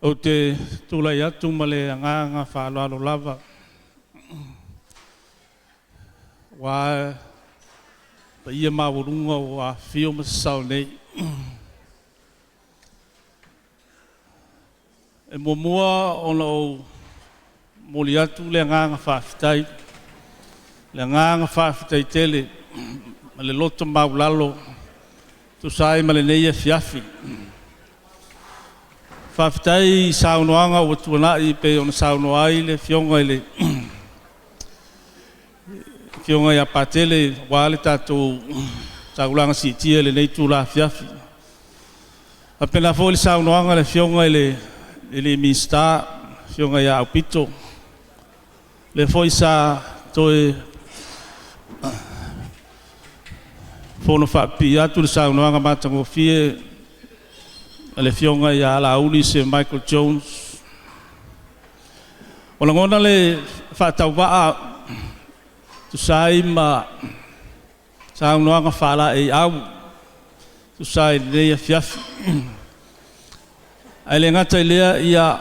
O te tulai atu ma le anganga whaaloalo lava. Wā pa ia mawurunga o a whio masasau nei. E mua ona o moli atu le anganga whaafitai. Le anganga whaafitai tele. Ma le loto maulalo. Tu sai ma le neia fiafi. Whaafitai saunoanga o tuanai pe ona saunoai le fionga le fionga ia patele wale tātou taulanga si tia le nei tūla fiafi. Apena fo le saunoanga le fionga le mista fionga ia aupito. Le fo isa toe fono whaapi atu le saunoanga matango fie le fionga ia la uli se Michael Jones. O la ngona le whaatau waa tu sai ma saunoanga whaala e au tu sai leia fiafi. Ai le ngata lea ia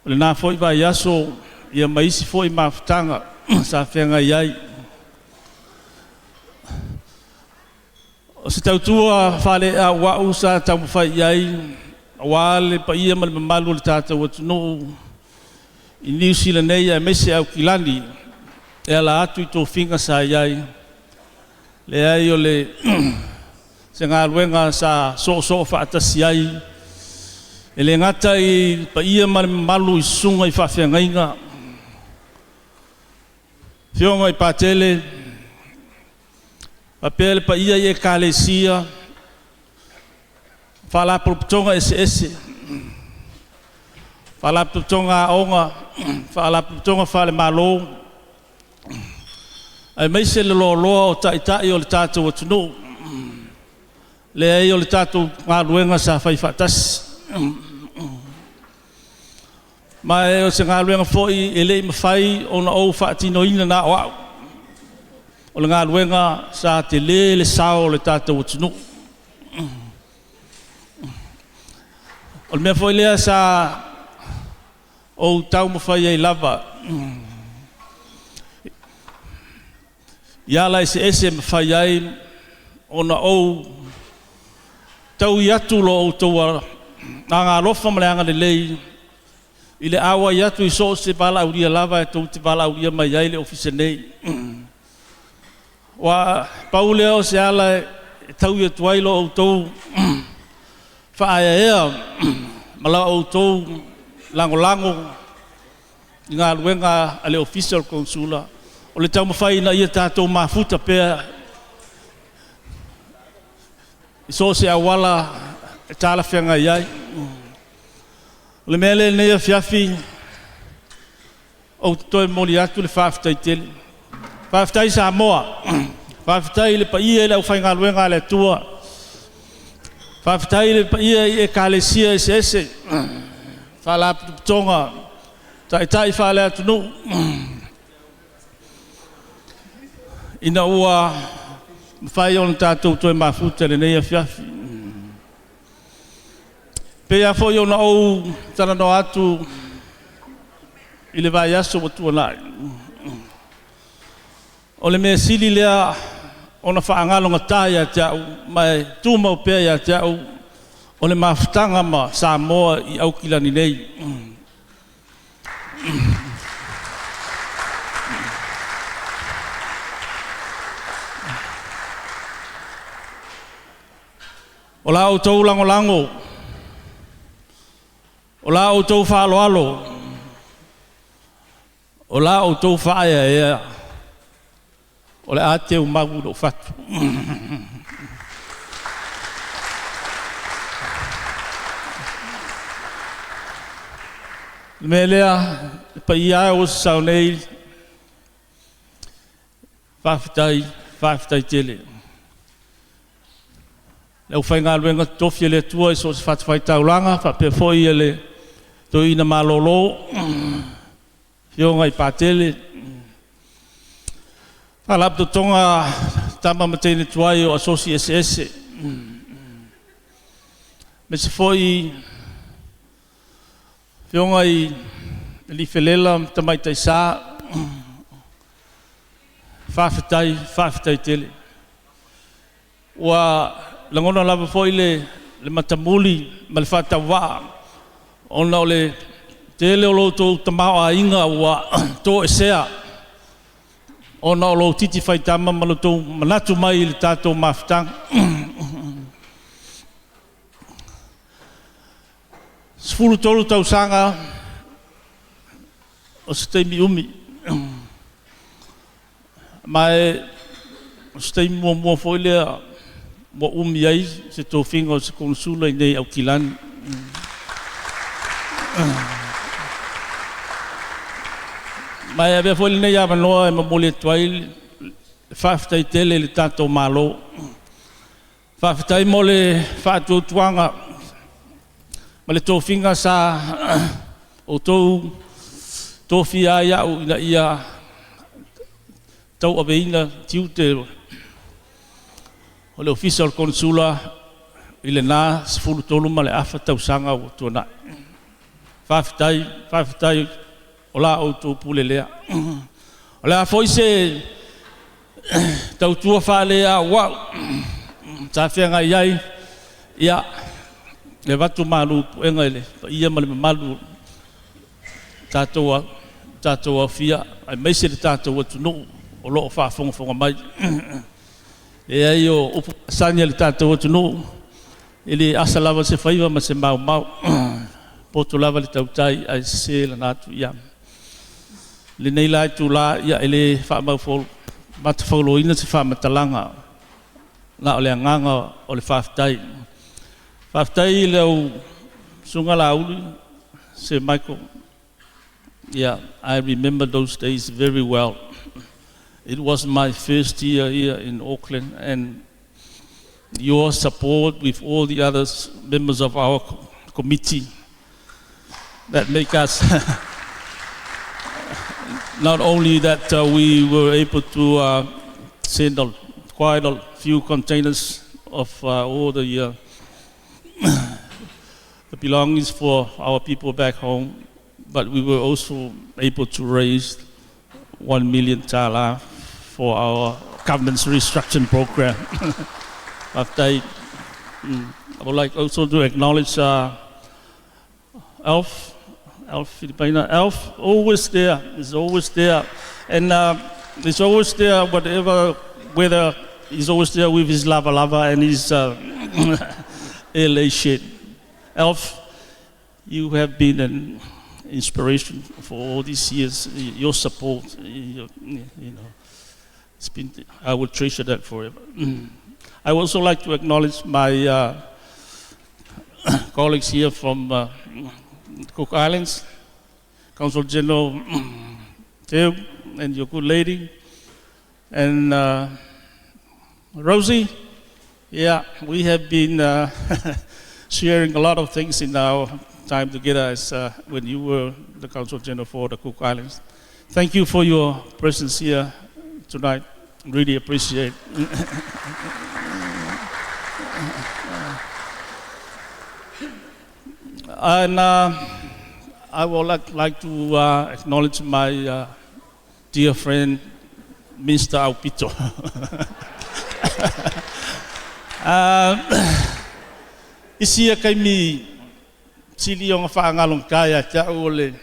le nā foi vai aso ia maisi foi mawhitanga sa whenga iai. O se tautua whale a wau sa tau mwhai iai, wale pa ia ma le mamalu le tātou atunu i New Zealand nei a mese au kilani, e ala atu i tō whinga sa iai. Le ai o le se ngā ruenga sa so whaatasi ai, e le ngata i pa ia ma le mamalu i sunga i whawhenga inga. Fionga i pātele, Papele pa ia e kalesia, fala putonga ese, fala putonga onga, fala putonga fale malo, ai mai se le loa o tai o le tātou atunu, le ai o le tātou ngā ruenga sa whai whaatasi. Mai o se ngā ruenga foi e lei mawhai o na ou whaatino ina na o au. O le ngā ruenga sa te le sao le tātou atunu. O le mea foi lea sa o tau mawhai ei lava. Ia lai se ese mawhai ai o na ou tau i atu lo o taua ngā lofa maleanga le lei. I le awa i atu i so se bala auria lava e tau te bala auria mai ai le ofise nei. Wa paule o se ala tau ia tuailo o tau whaaya ea mala o tau lango i ngā ruenga a le official consula o le tau mawhai na ia tātou mafuta pēr i so se awala e tāla whenga iai o le mele nea fiafi o toi moli atu le whaafitai tele Whaafitai Samoa, whaafitai le pa ia le au whainga luenga le tua. Whaafitai le pa ia e kālesia ese. Whaalapu tonga, tai whaale atunu. Ina ua whai on tātou toi mafuta le neia fiafi. Pea foi ona ou tana no atu i le vai aso o tuanai. O le mea sili lea ona whaangalonga tāia te au, mai tūmau pēr ia te au, o le mawhitanga ma Samoa i aukilani nei. O la o tau lango, o la o tau whaaloalo, o la o tau whaaya ea, o le ate o magu do fatu. Me lea, pa ia o sau nei, whaafitai tele. Le u whainga luenga tofi le tua i so se whatawhai taulanga, whapea foi le to ina malolo, fionga i pātele, Alap do tonga tama matene tuai o asosi SS. Me se foi Whionga I li felela tamai tai sa whawhitai tele. Wa langona lava foi le matamuli ma le whatawa ona o le tele o lo tō tamau a inga wa tō esea ona o lo titi whaitama ma lo tō manatu mai le tātou mawhitanga. Sfuru tolu tau sanga o se teimi umi. Mai o se teimi mua foi lea mo umi ai se tō whinga o se Konesula I nei au kilani. Mai a vea foi le nei awa noa e mamole tuai whawhitai tele le tātou malo. Whawhitai mo le whaatuatuanga ma le tō whinga sa o tō whia ia o ina ia tau aveina tiu te o le ofisa o Konesula I le nā sifuru tolu ma le awha tausanga o tuana. Whawhitai o la o tō pule lea. O le a foi se tautua whalea wau. Tā whianga iai ia le watu malu puenga ele ia ma le malu tātou a whia ai meise le tātou atu no o loo whaafonga mai. E ai o upu sanya le tātou atu no ele asa lava se whaiva ma se mau poto lava le tautai ai se la natu ia. Le nei lai tu la ia ele whaamau fol mata whauloina se whaamatalanga na o le anganga o le whaafitai. Whaftai leo sunga la uli se Michael. Yeah, I remember those days very well. It was my first year here in Auckland, and your support with all the other members of our committee that make us not only that we were able to send quite a few containers of all the belongings for our people back home, but we were also able to raise 1 million tala for our government's restructuring program. I would like also to acknowledge Alf Reupena. Alf, always there, is always there, and he's always there, whether he's always there with his lava and his elation. Alf, you have been an inspiration for all these years. Your support, it's been. I will treasure that forever. I would also like to acknowledge my colleagues here from Cook Islands, Council General Teo, and your good lady, and Rosie. Yeah, we have been sharing a lot of things in our time together as when you were the Council General for the Cook Islands. Thank you for your presence here tonight. Really appreciate it. And I would like to acknowledge my dear friend, Mr. Aupito. Isia kai mi sili o whaangalong kaya tia ole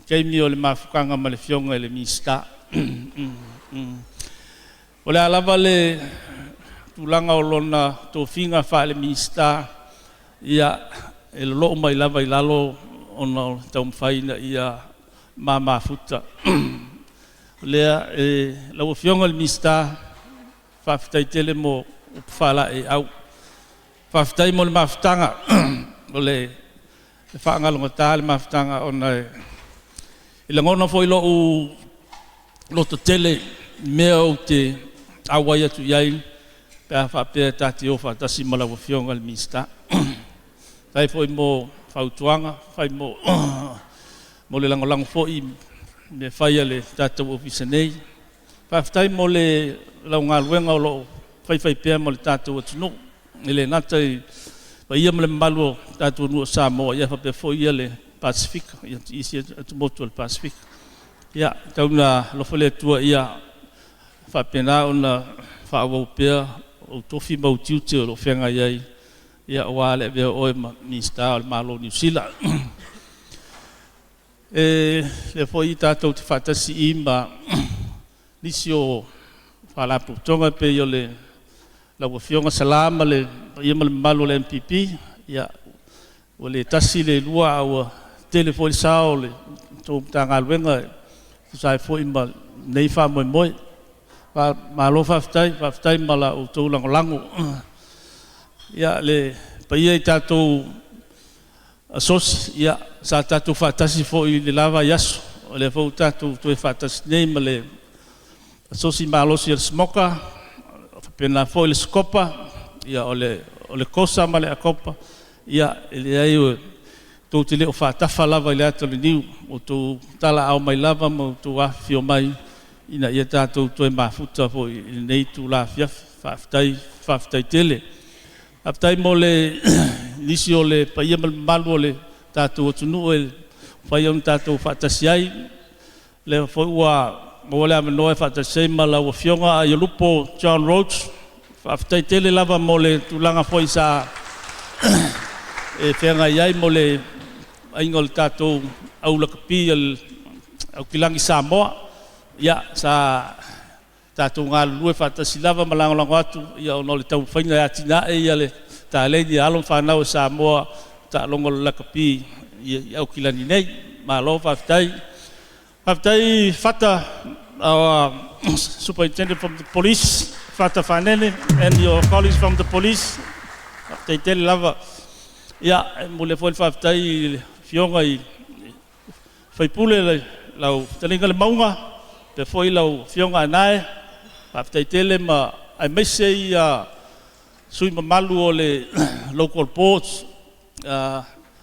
kai mi ole mafukanga ma le fionga le mista. Ole alava le tulanga o lona tō whinga wha le mista ia e lo mai lava I lalo ona tau mwhaina ia mama futa. Lea e lau fionga le mista whawhitai tele mo upwhala e au. Whawhitai mo le mawhitanga o le whaangalonga tā le mawhitanga ona I langona fo I loto tele mea o te awai atu iai pēa whapea tāti o whatasi malawa fionga le mista. Tai fo I mo whautuanga, whai mo le langolango fo I me whaia le tātou ofisa nei. Whawhitai mo le laungaluenga o lo whai pēa mo le tātou atu Ele natai pa ia mele malu tātou nua Samoa ia whape fo ia le Pacific ia isi atu motu le Pacific ia tauna lofole tua ia faapena ona faauaupea o tofi mautiuti o lo fenga iai ia ua le vea oe minista o le malo New Zealand le foi tatou te faatasi i ma nisi o faalaputoga pe o le lauafioga salama le ia ma le malo le MPP ia o le tasi le lua aua tele foi sao le tou tagaluega sai foi ma nei faamoemoe malo faafetai ma la outou lagolago ia le paia i tatou asosi ia sa tatou faatasi foʻi le lava i aso o le fou tatou toe faatasi nei ma le asosi malosi le smoka pena foʻi le skopa ia o le kosa ma le akopa ia e leai tou te lē o faatafa lava i le atoliniu o tou talaao mai lava ma tou afio mai ina ia tatou toe mafuta foʻi i lenei tulafiafi faafetai tele afetai mo le nisi o le paia ma le mamalu o le tatou atunuu e faia ona tatou faatasi ai le foi ua le amanoa e faatasi ai ma lauafioga ai o lupo John Roach faafetai tele lava mo le tulaga foi sa e feagai ai mo le aiga o le tatou aulakapi aukilagi Samoa ia sa tatou galulue faatasi lava ma lagolago atu ia ona o le taumafaiga e atinaʻe ia le taleni alo fanau e Samoa taalogo le lakapi i aukilani nei malo faafetai fata our superintendent from the police fata fanene and your colleagues from the police faafetai tele lava ia mo le foi faafetai fioga i faipule lau talinga le maunga pe foi lau fionga anae faafetai tele ma ai maise ia sui mamalu o le local boards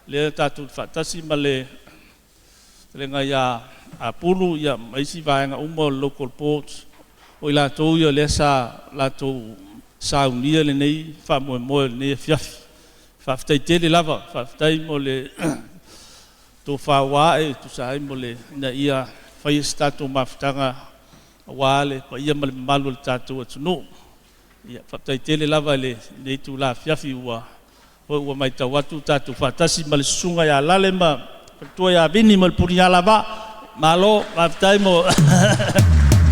le tatou faatasi ma le talinga ia apulu ia maisi vaenga uma o local boards o i latou ia lea sa latou saunia lenei faamoemoe lenei afiafi faafetai tele lava faafetai mo le tofauā e tusai mo le ina ia faia se tatou mafutaga auā le paia ma le mamalu o le tatou atunuu ia faafetai tele lava le nei tulafiafi ua maitau atu tatou faatasi ma le susuga iā lale ma fatua iā vini ma le puliga lava malo faafetai mo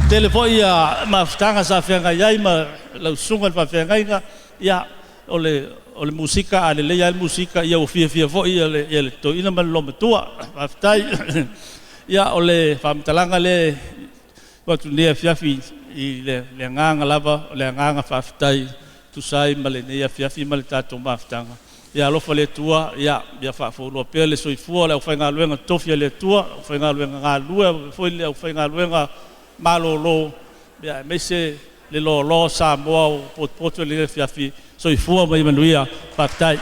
tele foʻi ia mafutaga sa feagai ai ma lau susuga le faafeagaiga ia o le musika a lelei ai le musika ia ua fiafia foʻi ia le toʻina ma le lomatua faafetai ia o le faamatalaga le watunia afiafi i le agaga lava o le agaga faafetai tusai ma lenei afiafi ma le tatou mafutaga ia alofa le atua ia faafoulua pea le soifua o le aufaigaluega tofi a le atua aufaigaluega galue foi le aufaigaluega malōlō ia maise le lōlō Samoa o potopoto le afiafi soifua mai manuia faafetai